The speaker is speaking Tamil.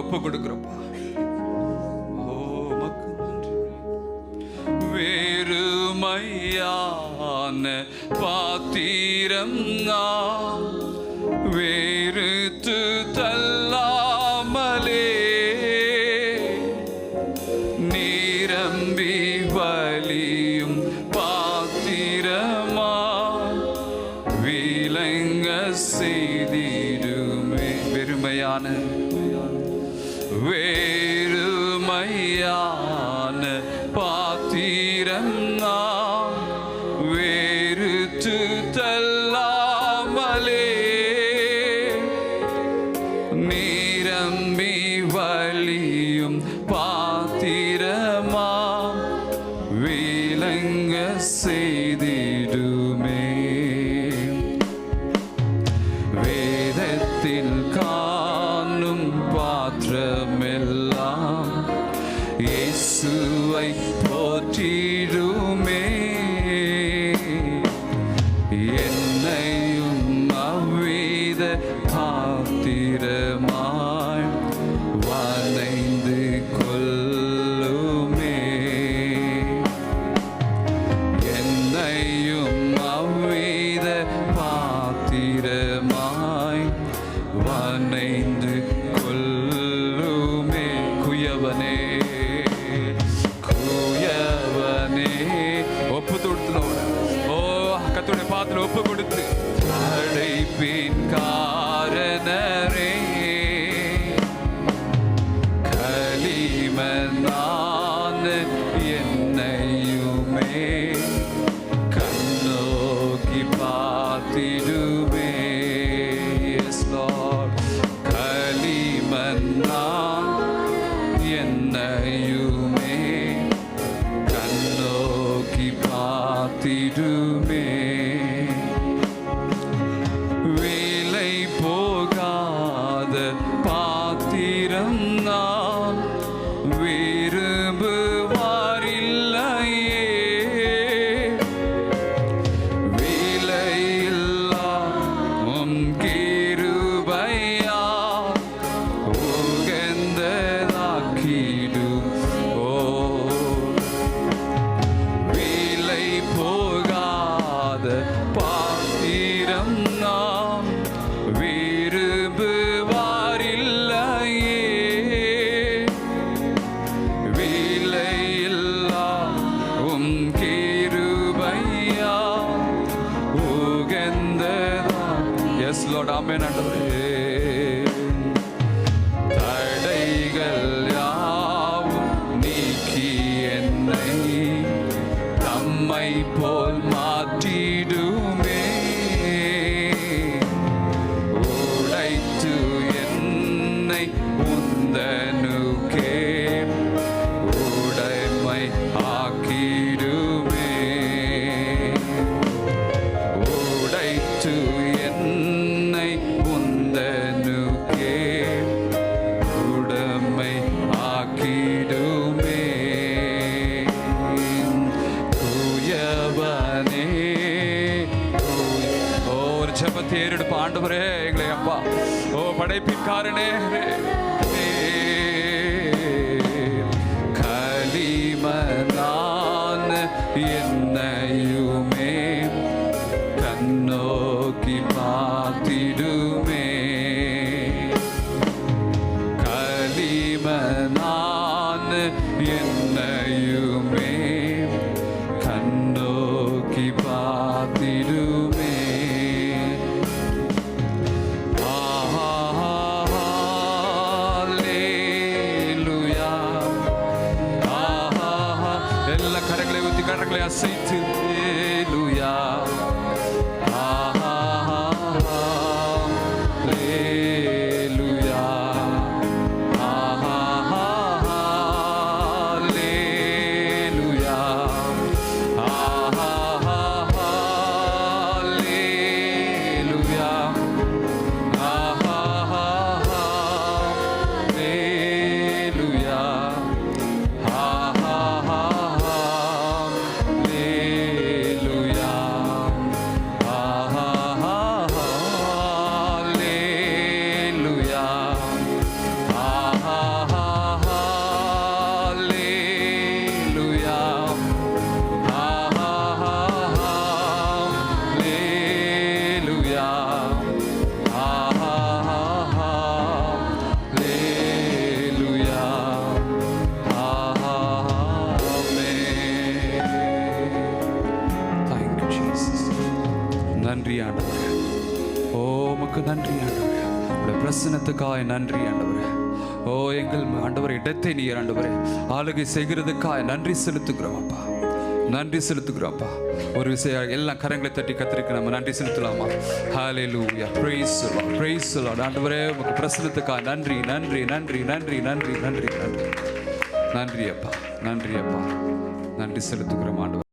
ஒப்பு கொடுக்கிறோப்பா. ஓ உமக்கு நன்றி. வெறுமையான பாத்திரம் நான் வெறுத்து தள்ளாமலே நிரம்பி வலியும் பாத்திரமா விளங்க செய்திடுமே. வெறுமையான பாத்திரம் நான் வெறுத்து தள்ளாமலே நிரம்பி வலியும் பாத்திரமா விளங்க செய்திடுமே. வேதத்தில் காணும் பாத்திரமெல்லாம் இயேசுவை போற்றிடுமே. என்னையும் அவ்வித பாத்திரமாய் வளைந்து கொள்ளுமே. என்னையும் அவ்வித பாத்திரமாய் வளைந்து கொள்ளுமே. குயவனே ஒப்பு கொடுத்து கத்துடைய பாத்திரம் ஒப்பு கொடுத்து அழைப்பின் காரணரே களிமண்ணான என்னையுமே கண்ணோக்கி பார்த்திடுமே. Yes Lord. களிமண்ணான என்னையுமே கண்ணோக்கி பார்த்திடுமே. விலை போகாத பாத்திரம் நான் விரும்புவாரில்லையே. விலையில்லா உம் கிருபையா உகந்ததாக்கிடும். ஓ விலை போகாத பாத்திரம் நாம் விரும்புவாரில்லையே. விலையில்லா உம் கிருபையா உகந்ததா. S Lord. ஆமென் ஆண்டவரே. தடைகள் யாவும் நீக்கி என்னை தம்மை போல் மாற்றிடுமே. உடைத்து என்னை உந்தனுக்கே உடைமை ஆக்கிடுமே. உடைத்து என்னை உந்தனுக்கே உடைமை ஆக்கிடுமே. தூயவனே ஒரு ஜெபத்தை ஏறெடுப்ப. ஆண்டவரே எங்களை அப்பா ஓ படைப்பின்காரனே களிமண்ணான என்னையுமே கண்ணோக்கி பார்த்திடுமே. களிமண்ணான என்னையுமே கண்ணோக்கி பார்த்திடுமே. எல்லா கரங்களை ஊத்தி கரங்களை அசைத்து நன்றி ஆண்டவரே. ஓ உமக்கு நன்றி ஆண்டவரே. உடைய பிரசன்னத்துக்காய் நன்றி ஆண்டவரே. ஓ எங்கள் ஆண்டவரே, இடத்தை நீர் ஆண்டவரே ஆளுகை செய்கிறதுக்காய் நன்றி செலுத்துகிறோம் அப்பா, நன்றி செலுத்துகிறோம் அப்பா. ஒரு விஷயம் எல்லாம் கரங்களை தட்டி கத்திரிக்க நம்ம நன்றி செலுத்தலாமா? Hallelujah, praise the lord, praise the lord. ஆண்டவரே உமக்கு பிரசன்னத்துக்காய் நன்றி நன்றி நன்றி நன்றி நன்றி நன்றி நன்றி நன்றி அப்பா, நன்றி அப்பா, நன்றி செலுத்துகிறோம் ஆண்டவரே.